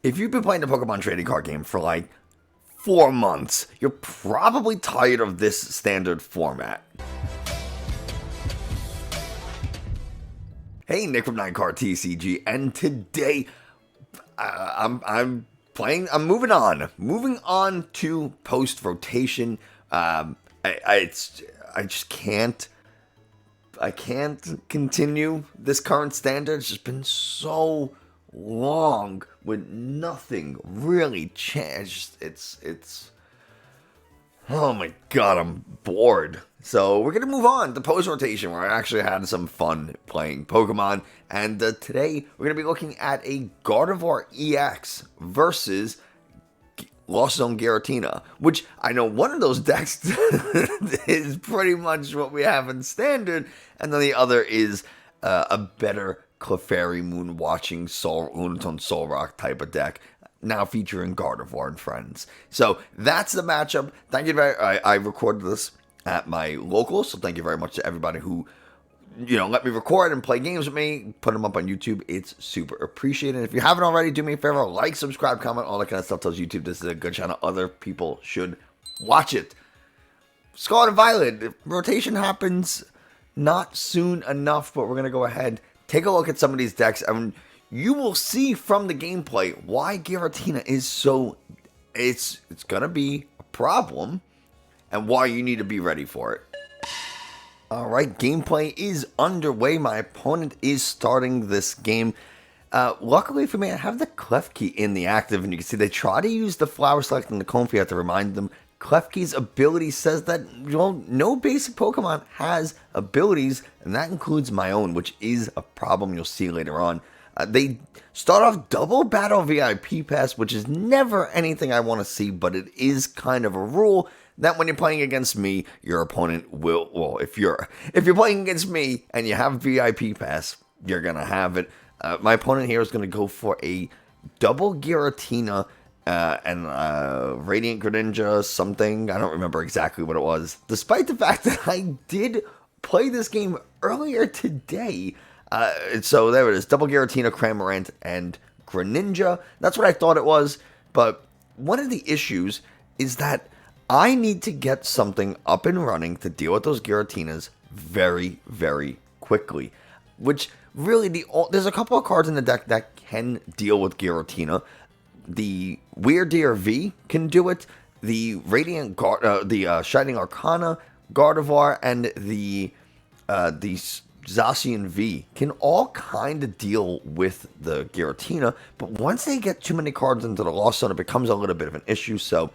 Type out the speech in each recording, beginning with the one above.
If you've been playing the Pokemon trading card game for like 4 months, you're probably tired of this standard format. Hey, Nick from 9Card TCG, and today I'm playing. I'm moving on to post rotation. I just can't. I can't continue this current standard. It's just been so long with nothing really changed. It's oh my god, I'm bored. So we're gonna move on to post rotation, where I actually had some fun playing Pokemon. And today we're gonna be looking at a Gardevoir EX versus Lost Zone Giratina, which I know one of those decks is pretty much what we have in standard, and then the other is a better Clefairy Moon Watching Soul Lunatone Soul Rock type of deck, now featuring Gardevoir and friends. So that's the matchup. Thank you I recorded this at my local, so thank you very much to everybody who let me record and play games with me, put them up on YouTube. It's super appreciated. If you haven't already, do me a favor, like, subscribe, comment, all that kind of stuff. Tells YouTube this is a good channel. Other people should watch it. Scarlet and Violet, rotation happens not soon enough, but we're going to go ahead, take a look at some of these decks, and you will see from the gameplay why Giratina is so, it's going to be a problem, and why you need to be ready for it. Alright, gameplay is underway. My opponent is starting this game. Luckily for me, I have the Klefki in the active, and you can see they try to use the Flower Select and the Comfey to remind them. Klefki's ability says that no basic Pokemon has abilities, and that includes my own, which is a problem you'll see later on. They start off double battle VIP pass, which is never anything I want to see, but it is kind of a rule that when you're playing against me, your opponent will, well, if you're playing against me and you have VIP pass, you're going to have it. My opponent here is going to go for a double Giratina and Radiant Greninja something. I don't remember exactly what it was. Despite the fact that I did play this game earlier today. So there it is. Double Giratina, Cramorant, and Greninja. That's what I thought it was. But one of the issues is that I need to get something up and running to deal with those Giratinas very, very quickly. Which really, there's a couple of cards in the deck that can deal with Giratina. The Weird Deer V can do it. The Shining Arcana, Gardevoir, and the Zacian V can all kind of deal with the Giratina. But once they get too many cards into the Lost Zone, it becomes a little bit of an issue. So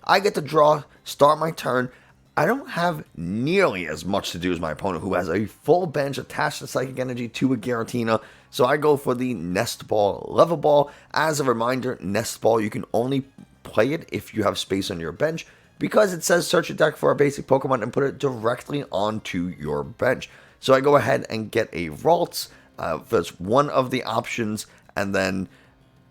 I get to draw, start my turn. I don't have nearly as much to do as my opponent, who has a full bench attached to Psychic Energy to a Giratina. So I go for the Nest Ball Level Ball. As a reminder, Nest Ball, you can only play it if you have space on your bench, because it says search your deck for a basic Pokemon and put it directly onto your bench. So I go ahead and get a Ralts. That's one of the options, and then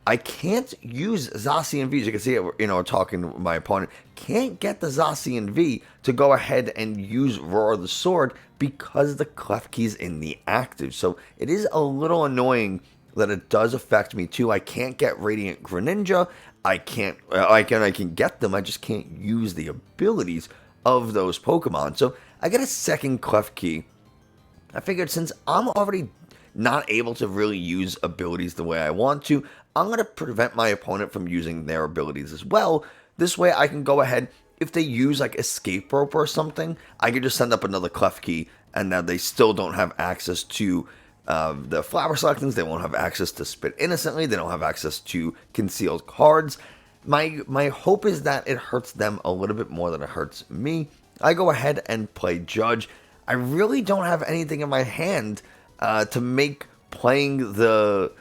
I can't use Zacian V. As you can see, talking to my opponent, can't get the Zacian V to go ahead and use Roar the Sword because the Klefki's in the active. So it is a little annoying that it does affect me too. I can't get Radiant Greninja. I can get them. I just can't use the abilities of those Pokemon. So I get a second Klefki. I figured since I'm already not able to really use abilities the way I want to, I'm going to prevent my opponent from using their abilities as well. This way I can go ahead, if they use like Escape Rope or something, I can just send up another Klefki, and now they still don't have access to the Flower Selections. They won't have access to Spit Innocently. They don't have access to Concealed Cards. My hope is that it hurts them a little bit more than it hurts me. I go ahead and play Judge. I really don't have anything in my hand to make not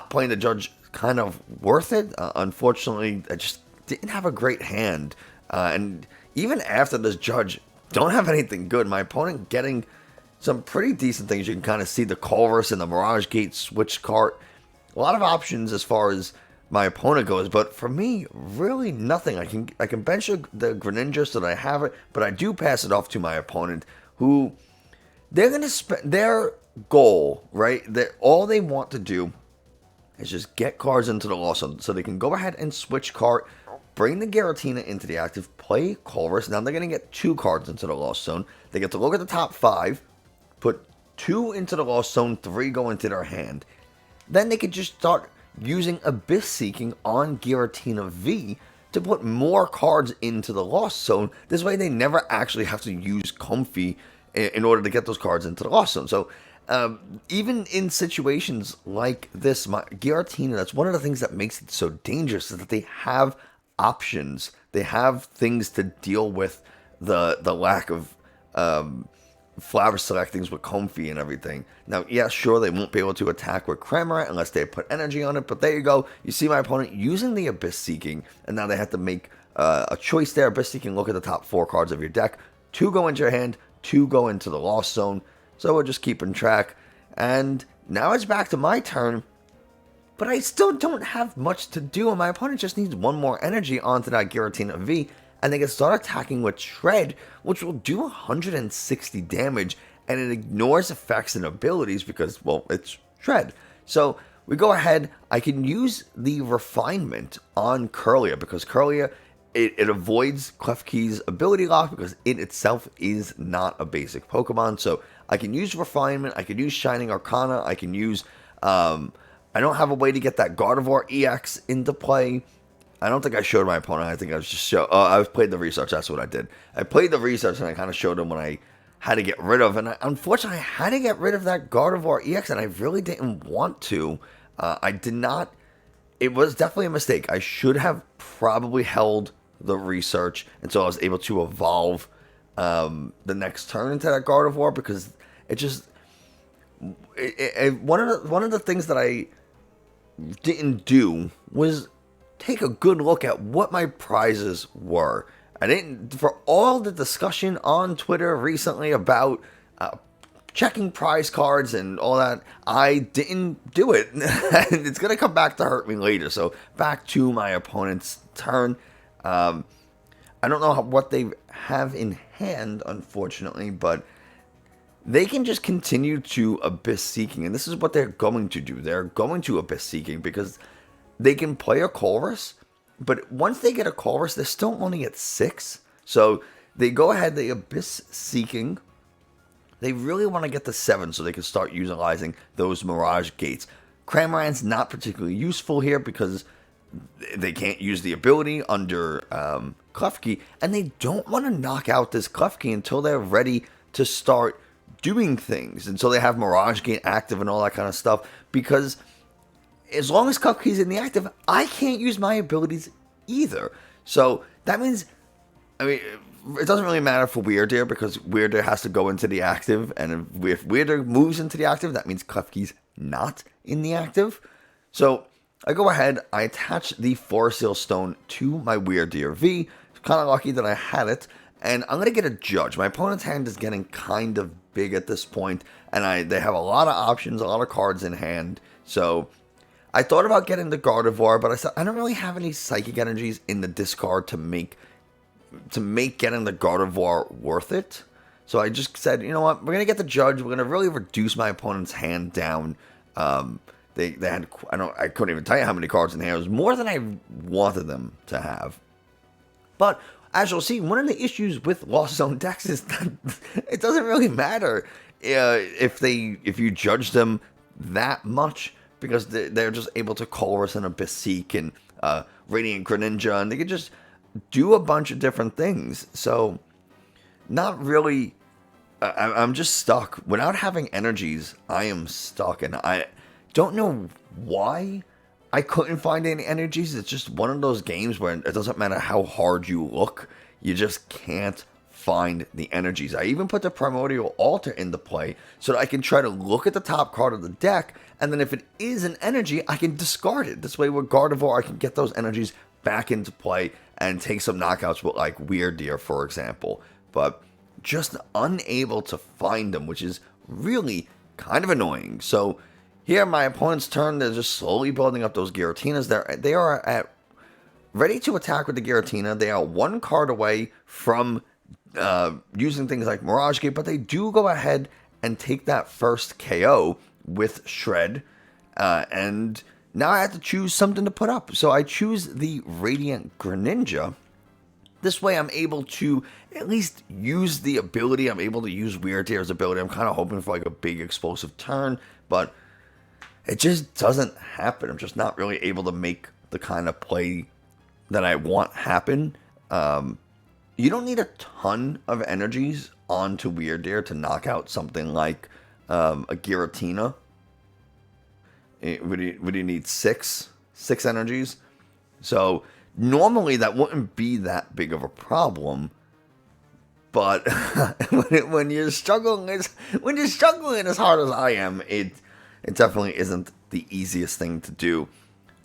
playing the Judge kind of worth it. Unfortunately, I just didn't have a great hand, and even after this Judge, don't have anything good. My opponent getting some pretty decent things. You can kind of see the Colress and the Mirage Gate switch cart. A lot of options as far as my opponent goes, but for me, really nothing. I can bench the Greninja so that I have it, but I do pass it off to my opponent, who they're going to spend their goal, right? That all they want to do is just get cards into the Lost Zone. So they can go ahead and switch card, bring the Giratina into the active, play Colress. Now they're going to get 2 cards into the Lost Zone. They get to look at the top 5, put 2 into the Lost Zone, 3 go into their hand. Then they could just start using Abyss Seeking on Giratina V to put more cards into the Lost Zone. This way they never actually have to use Comfy in order to get those cards into the Lost Zone. So even in situations like this, Giratina, that's one of the things that makes it so dangerous, is that they have options. They have things to deal with the lack of flower selectings with Comfy and everything. Now, yeah, sure, they won't be able to attack with Cramorant unless they put energy on it, but there you go. You see my opponent using the Abyss Seeking, and now they have to make a choice there. Abyss Seeking, look at the top 4 cards of your deck. 2 go into your hand, 2 go into the Lost Zone, so we're just keeping track. And now it's back to my turn, but I still don't have much to do, and my opponent just needs 1 more energy onto that Giratina V, and they can start attacking with Shred, which will do 160 damage, and it ignores effects and abilities because, well, it's Shred. So we go ahead, I can use the Refinement on Kirlia, because Kirlia, it avoids Klefki's ability lock because it itself is not a basic Pokemon. So I can use Refinement, I can use Shining Arcana, I can use, I don't have a way to get that Gardevoir EX into play. I don't think I showed my opponent. I think I was just I played the research. That's what I did. I played the research and I kind of showed him what I had to get rid of. And unfortunately, I had to get rid of that Gardevoir EX, and I really didn't want to. I did not. It was definitely a mistake. I should have probably held the research until I was able to evolve the next turn into that Gardevoir, because it just one of the things that I didn't do was take a good look at what my prizes were. I didn't, for all the discussion on Twitter recently about checking prize cards and all that, I didn't do it. And it's going to come back to hurt me later. So back to my opponent's turn. I don't know what they have in hand, unfortunately, but they can just continue to Abyss Seeking. And this is what they're going to do. They're going to Abyss Seeking because they can play a Colress, but once they get a Colress, they're still only at 6. So they go ahead, they Abyss Seeking. They really want to get to 7 so they can start utilizing those Mirage Gates. Cramorant's not particularly useful here because they can't use the ability under Klefki, and they don't want to knock out this Klefki until they're ready to start doing things. And so they have Mirage Gate active and all that kind of stuff, because as long as Klefki's in the active, I can't use my abilities either. So that means, I mean, it doesn't really matter for Weirdeer because Weirdeer has to go into the active, and if Weirdeer moves into the active, that means Klefki's not in the active. So I go ahead, I attach the Forest Seal Stone to my Weirdeer V. It's kind of lucky that I had it, and I'm going to get a Judge. My opponent's hand is getting kind of big at this point, and they have a lot of options, a lot of cards in hand. So I thought about getting the Gardevoir, but I said I don't really have any Psychic Energies in the discard to make getting the Gardevoir worth it. So I just said, you know what, we're gonna get the Judge. We're gonna really reduce my opponent's hand down. They had, I couldn't even tell you how many cards in hand. It was more than I wanted them to have. But as you'll see, one of the issues with Lost Zone decks is that it doesn't really matter if you judge them that much, because they're just able to Colress and Abyss Seek and Radiant Greninja, and they can just do a bunch of different things. So, not really. I'm just stuck. Without having energies, I am stuck, and I don't know why I couldn't find any energies. It's just one of those games where it doesn't matter how hard you look, you just can't find the energies. I even put the Primordial Altar into play so that I can try to look at the top card of the deck, and then if it is an energy, I can discard it. This way with Gardevoir, I can get those energies back into play and take some knockouts with like Weirdeer, for example. But just unable to find them, which is really kind of annoying. So here, my opponent's turn, they're just slowly building up those Giratinas. They are at ready to attack with the Giratina. They are 1 card away from using things like Mirage Gate, but they do go ahead and take that first KO with Shred, and now I have to choose something to put up. So I choose the Radiant Greninja. This way I'm able to at least use the ability. I'm able to use Weird Dare's ability. I'm kind of hoping for like a big explosive turn, but it just doesn't happen. I'm just not really able to make the kind of play that I want happen. You don't need a ton of energies onto Weird Dare to knock out something like a Giratina. Would you need six energies? So normally that wouldn't be that big of a problem, but when you're struggling as hard as I am, it definitely isn't the easiest thing to do.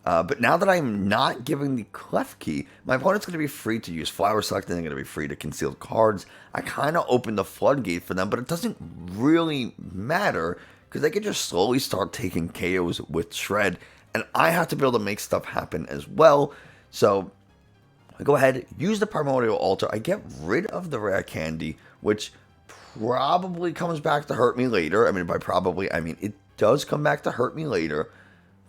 But now that I'm not giving the Klefki, my opponent's going to be free to use Flower Select, and they're going to be free to conceal cards. I kind of opened the floodgate for them, but it doesn't really matter because they can just slowly start taking KOs with Shred, and I have to be able to make stuff happen as well. So I go ahead, use the Primordial Altar. I get rid of the Rare Candy, which probably comes back to hurt me later. I mean, by probably, I mean it does come back to hurt me later,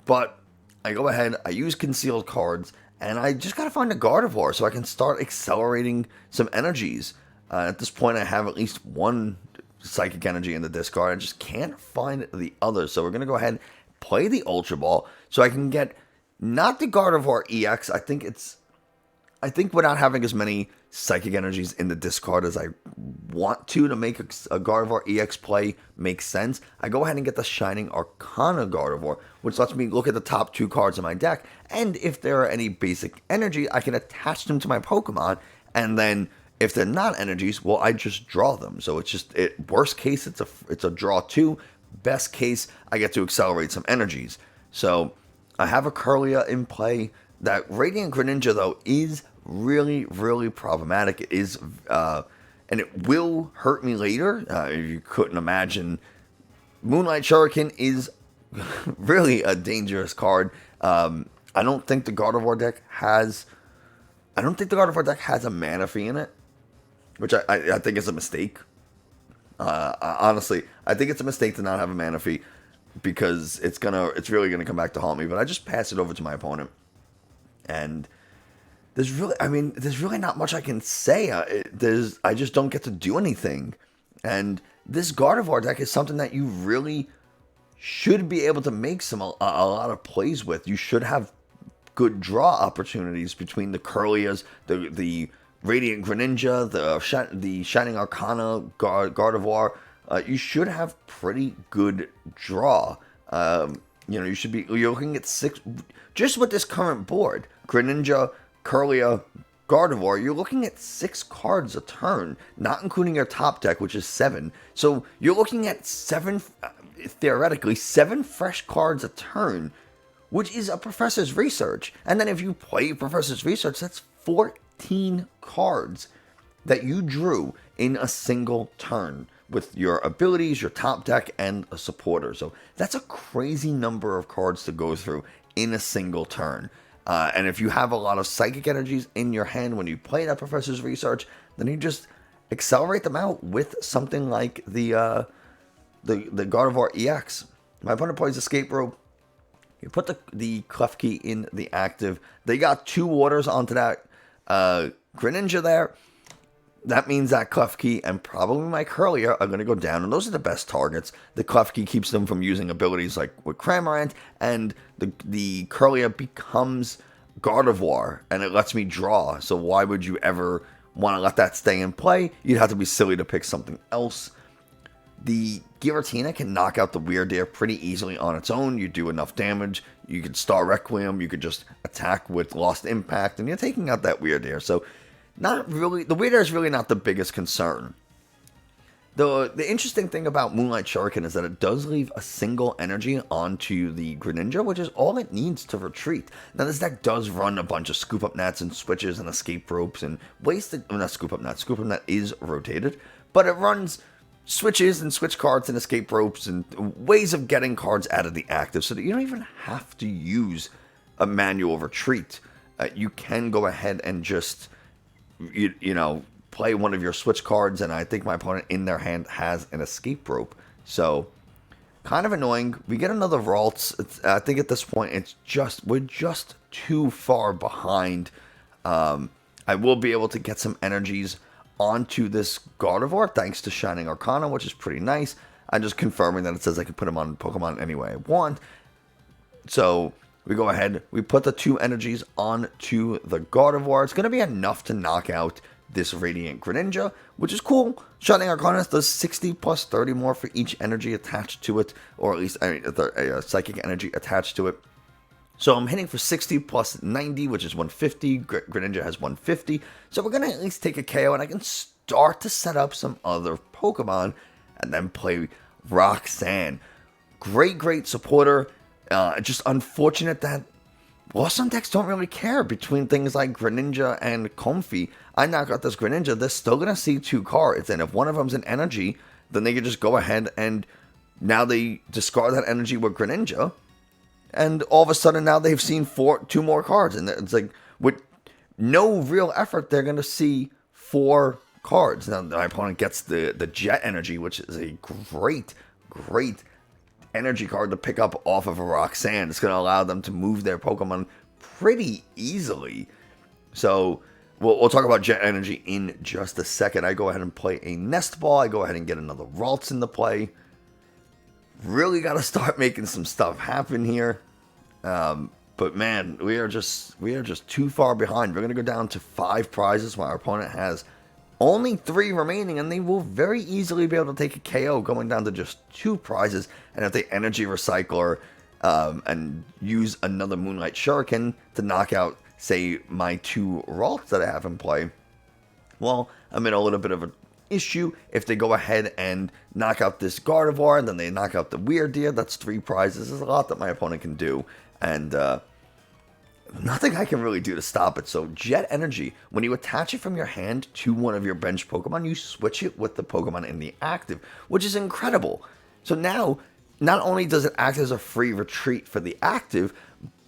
but I go ahead, I use concealed cards, and I just gotta find a Gardevoir so I can start accelerating some energies. At this point, I have at least one Psychic Energy in the discard. I just can't find the other, so we're gonna go ahead and play the Ultra Ball so I can get not the Gardevoir EX. I think without having as many Psychic Energies in the discard as I want to make a Gardevoir EX play make sense, I go ahead and get the Shining Arcana Gardevoir, which lets me look at the top 2 cards in my deck, and if there are any basic energy, I can attach them to my Pokemon, and then if they're not energies, well, I just draw them. So it's just, worst case, it's a draw 2. Best case, I get to accelerate some energies. So I have a Kirlia in play. That Radiant Greninja, though, is really, really problematic. It is, and it will hurt me later. If you couldn't imagine, Moonlight Shuriken is really a dangerous card. I don't think the Gardevoir deck has a Manaphy in it, which I think is a mistake. Honestly, I think it's a mistake to not have a Manaphy because it's really gonna come back to haunt me. But I just pass it over to my opponent. And there's really not much I can say. I just don't get to do anything. And this Gardevoir deck is something that you really should be able to make a lot of plays with. You should have good draw opportunities between the Kirlias, the Radiant Greninja, the Shining Arcana Gardevoir. You should have pretty good draw. You're looking at 6, just with this current board, Greninja, Kirlia, Gardevoir, you're looking at 6 cards a turn, not including your top deck, which is 7. So you're looking at 7, theoretically, 7 fresh cards a turn, which is a Professor's Research. And then if you play Professor's Research, that's 14 cards that you drew in a single turn with your abilities, your top deck, and a supporter. So that's a crazy number of cards to go through in a single turn. And if you have a lot of Psychic Energies in your hand when you play that Professor's Research, then you just accelerate them out with something like the Gardevoir EX. My opponent plays Escape Rope. You put the Klefki in the active. They got 2 waters onto that Greninja there. That means that Klefki and probably my Kirlia are going to go down, and those are the best targets. The Klefki keeps them from using abilities like with Cramorant, and the Kirlia becomes Gardevoir, and it lets me draw. So why would you ever want to let that stay in play? You'd have to be silly to pick something else. The Giratina can knock out the Weird Dare pretty easily on its own. You do enough damage. You could Star Requiem. You could just attack with Lost Impact, and you're taking out that Weird Dare. So not really, the Weird Dare is really not the biggest concern. The interesting thing about Moonlight Shuriken is that it does leave a single energy onto the Greninja, which is all it needs to retreat. Now, this deck does run a bunch of Scoop Up Nets and Switches and Escape Ropes and ways to, well, not Scoop Up Net. Scoop Up Net is rotated, but it runs Switches and Switch Cards and Escape Ropes and ways of getting cards out of the active so that you don't even have to use a manual retreat. You can go ahead and just play one of your Switch cards, and I think my opponent in their hand has an Escape Rope. So kind of annoying. We get another Ralts. I think at this point, we're just too far behind. I will be able to get some energies onto this Gardevoir thanks to Shining Arcana, which is pretty nice. I'm just confirming that it says I can put them on Pokemon any way I want. So we go ahead, we put the 2 energies onto the Gardevoir. It's going to be enough to knock out this Radiant Greninja, which is cool. Shining Arcana does 60 plus 30 more for each energy attached to it, or at least a psychic energy attached to it. So I'm hitting for 60 plus 90, which is 150. Greninja has 150. So we're going to at least take a KO, and I can start to set up some other Pokemon and then play Roxanne. Great supporter. Just unfortunate that Lost on decks don't really care between things like Greninja and Comfey. I knock out this Greninja, they're still going to see 2 cards, and if one of them's an energy, then they can just go ahead and now they discard that energy with Greninja, and all of a sudden now they've seen 2 more cards, and it's like, with no real effort, they're going to see 4 cards. Now my opponent gets the Jet Energy, which is a great energy card to pick up off of a Roxanne. It's going to allow them to move their Pokemon pretty easily. So we'll talk about Jet Energy in just a second. I go ahead and play a Nest Ball. I go ahead and get another Ralts into play. Really got to start making some stuff happen here. But man, we are just too far behind. We're going to go down to 5 prizes while our opponent has only 3 remaining, and they will very easily be able to take a KO going down to just 2 prizes. And if they Energy Recycler and use another Moonlight Shuriken to knock out, say, my 2 Ralts that I have in play, well, I'm in a little bit of an issue. If they go ahead and knock out this Gardevoir, and then they knock out the Weirdeer, that's 3 prizes. There's a lot that my opponent can do, and nothing I can really do to stop it. So Jet Energy, when you attach it from your hand to one of your bench Pokemon, you switch it with the Pokemon in the active, which is incredible. So now, not only does it act as a free retreat for the active,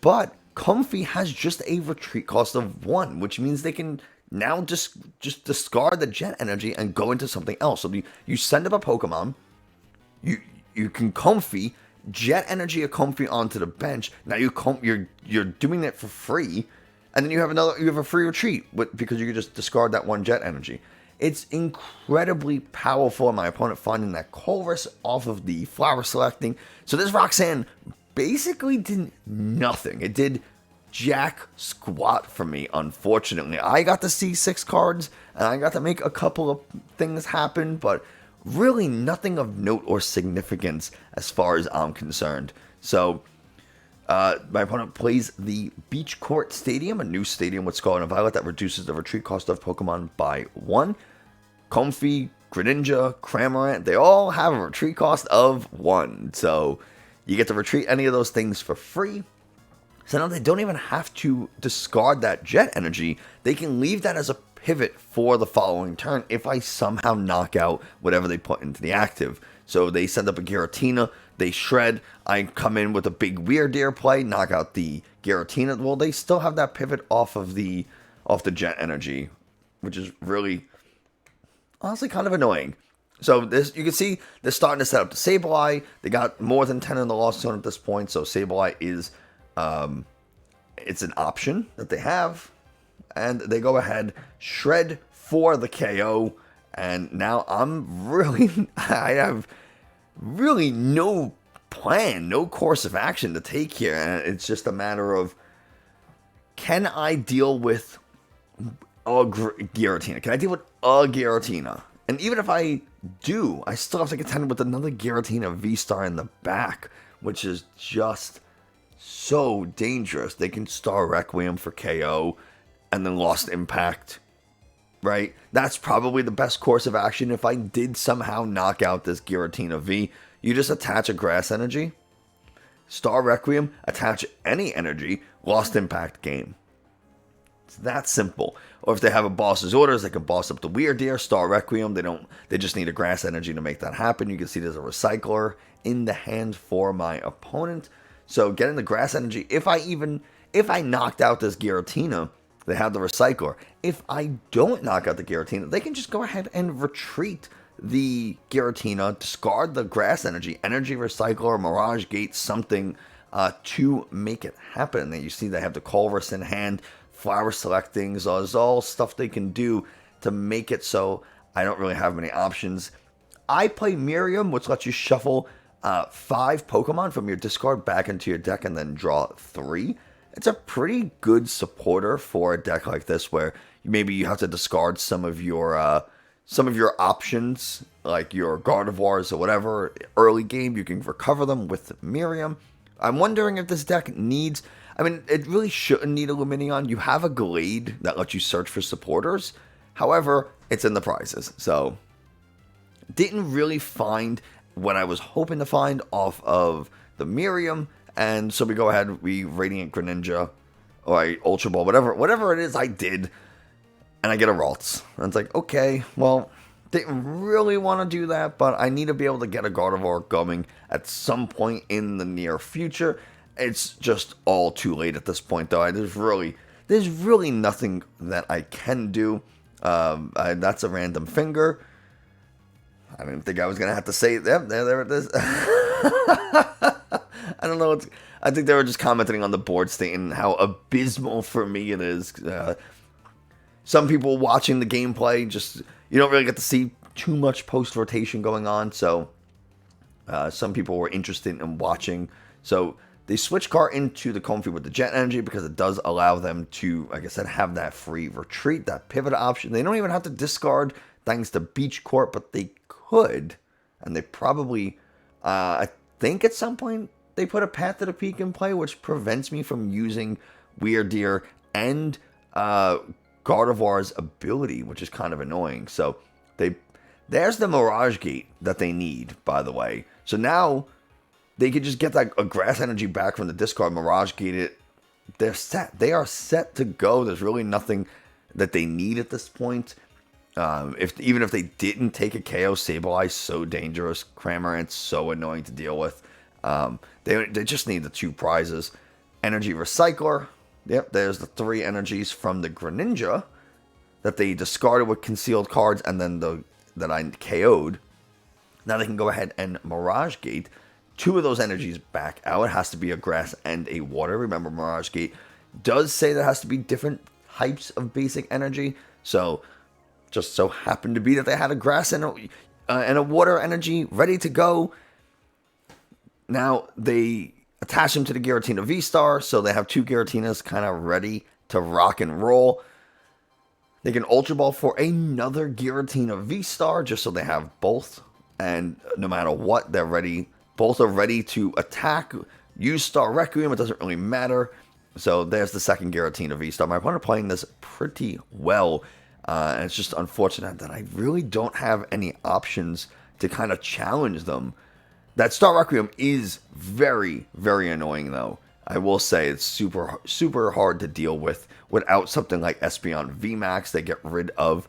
but Comfey has just a retreat cost of 1, which means they can now just discard the Jet Energy and go into something else. So you send up a Pokemon, you can Comfey, Jet Energy a Comfey onto the bench. Now you're doing it for free, and then you have a free retreat because you can just discard that 1 Jet Energy. It's incredibly powerful, and my opponent finding that Colress off of the flower selecting. So this Roxanne basically did nothing. It did jack squat for me, unfortunately. I got to see 6 cards, and I got to make a couple of things happen, but really nothing of note or significance as far as I'm concerned. So my opponent plays the Beach Court Stadium, a new stadium with Scarlet and Violet that reduces the retreat cost of Pokemon by 1. Comfey, Greninja, Cramorant, they all have a retreat cost of 1. So you get to retreat any of those things for free. So now they don't even have to discard that Jet Energy. They can leave that as a pivot for the following turn if I somehow knock out whatever they put into the active. So they send up a Giratina, they shred, I come in with a big Weirdeer play, knock out the Giratina. Well, they still have that pivot off the Jet Energy, which is really, honestly, kind of annoying. So this, you can see they're starting to set up the Sableye. They got more than 10 in the lost zone at this point, so Sableye is it's an option that they have, and they go ahead, shred for the KO, and now I have really no plan, no course of action to take here, and it's just a matter of, can I deal with a Giratina? Can I deal with a Giratina? And even if I do, I still have to contend with another Giratina VStar in the back, which is just so dangerous. They can Star Requiem for KO and then Lost Impact, right? That's probably the best course of action if I did somehow knock out this Giratina V. You just attach a Grass Energy, Star Requiem, attach any energy, Lost Impact, game. It's that simple. Or if they have a boss's orders, they can boss up the Weirdeer, Star Requiem. They just need a Grass Energy to make that happen. You can see there's a Recycler in the hand for my opponent. So getting the Grass Energy, if I knocked out this Giratina, they have the Recycler. If I don't knock out the Giratina, they can just go ahead and retreat the Giratina, discard the grass energy, energy recycler, Mirage Gate, something to make it happen. And you see they have the Colress in hand, flower selecting, so there's all stuff they can do to make it so I don't really have many options. I play Miriam, which lets you shuffle 5 Pokemon from your discard back into your deck and then draw 3. It's a pretty good supporter for a deck like this, where maybe you have to discard some of your options, like your Gardevoirs or whatever. Early game, you can recover them with Miriam. I'm wondering if this deck needs... I mean, it really shouldn't need a Lumineon. You have a Glade that lets you search for supporters. However, it's in the prizes, so... Didn't really find what I was hoping to find off of the Miriam, and so we go ahead, we Radiant Greninja, or I Ultra Ball, whatever it is I did, and I get a Ralts. And it's like, okay, well, didn't really want to do that, but I need to be able to get a Gardevoir going at some point in the near future. It's just all too late at this point, though. There's really nothing that I can do. That's a random finger. I didn't think I was going to have to say it. Yep, there it is. I don't know. I think they were just commenting on the board stating how abysmal for me it is. Some people watching the gameplay, you don't really get to see too much post-rotation going on. So some people were interested in watching. So they switch car into the Comfey with the Jet Energy because it does allow them to, like I said, have that free retreat, that pivot option. They don't even have to discard thanks to Beach Court, but they could, and they probably, I think at some point they put a Path to the Peak in play, which prevents me from using Weirdeer and Gardevoir's ability, which is kind of annoying. So there's the Mirage Gate that they need, by the way. So now they could just get that a Grass Energy back from the discard, Mirage Gate it. They're set. They are set to go. There's really nothing that they need at this point. Even if they didn't take a KO, Sableye so dangerous, Cramorant so annoying to deal with. They just need the 2 prizes. Energy Recycler. Yep, there's the 3 energies from the Greninja that they discarded with concealed cards, and then that I KO'd. Now they can go ahead and Mirage Gate 2 of those energies back out. It has to be a grass and a water. Remember, Mirage Gate does say there has to be different types of basic energy. So just so happened to be that they had a grass and a water energy ready to go. Now they attach them to the Giratina VStar, so they have 2 Giratinas kind of ready to rock and roll. They can Ultra Ball for another Giratina VStar, just so they have both. And no matter what, they're ready. Both are ready to attack. Use Star Requiem, it doesn't really matter. So there's the second Giratina VStar. My opponent playing this pretty well. And it's just unfortunate that I really don't have any options to kind of challenge them. That Star Requiem is very, very annoying, though. I will say it's super, super hard to deal with without something like Espeon VMAX. They get rid of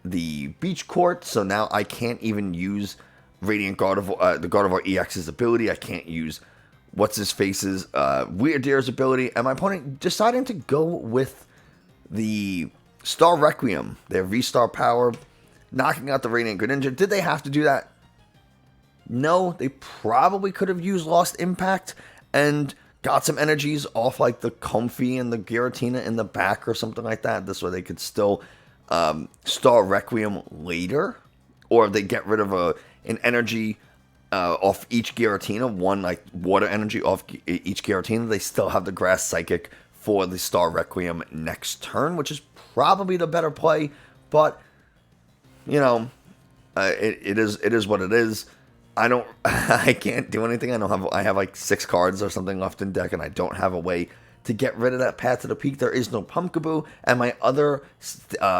the Beach Court, so now I can't even use Radiant Gardevoir, the Gardevoir EX's ability. I can't use What's-His-Face's Weirdeer's ability. And my opponent deciding to go with the Star Requiem, their V-Star power, knocking out the Radiant Greninja. Did they have to do that? No, they probably could have used Lost Impact and got some energies off like the Comfey and the Giratina in the back or something like that. This way they could still Star Requiem later. Or if they get rid of an energy off each Giratina, one like water energy off each Giratina, they still have the Grass Psychic for the Star Requiem next turn, which is probably the better play, but you know, it is what it is. I can't do anything. I have like 6 cards or something left in deck, and I don't have a way to get rid of that Path to the Peak. There is no Pumpkaboo, and my other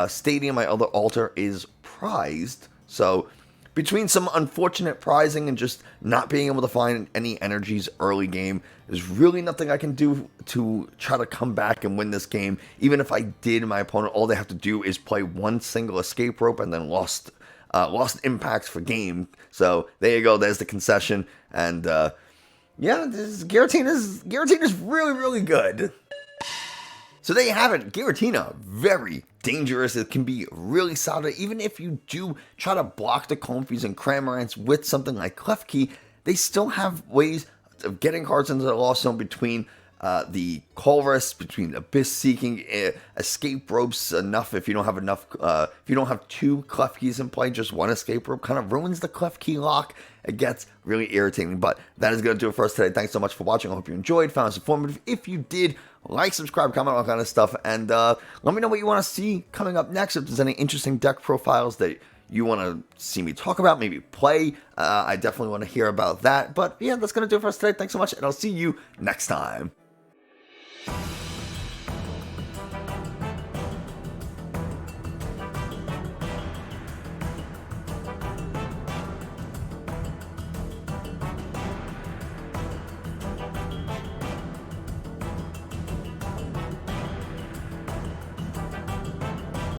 stadium, my other altar is prized. So between some unfortunate prizing and just not being able to find any energies early game, there's really nothing I can do to try to come back and win this game. Even if I did, my opponent, all they have to do is play one single escape rope and then lost impacts for game. So there you go. There's the concession. And yeah, Giratina is really, really good. So there you have it, Giratina, very dangerous. It can be really solid, even if you do try to block the Comfies and Cramorants with something like Klefki, they still have ways of getting cards into the Lost Zone between the Colress, between Abyss Seeking, Escape Ropes enough if you don't have enough, if you don't have 2 Klefkis in play, just 1 Escape Rope kind of ruins the Klefki lock. It gets really irritating, but that is going to do it for us today. Thanks so much for watching. I hope you enjoyed, found it informative. If you did, like, subscribe, comment, all kind of stuff, and let me know what you want to see coming up next. If there's any interesting deck profiles that you want to see me talk about, maybe play, I definitely want to hear about that. But yeah, that's going to do it for us today. Thanks so much, and I'll see you next time.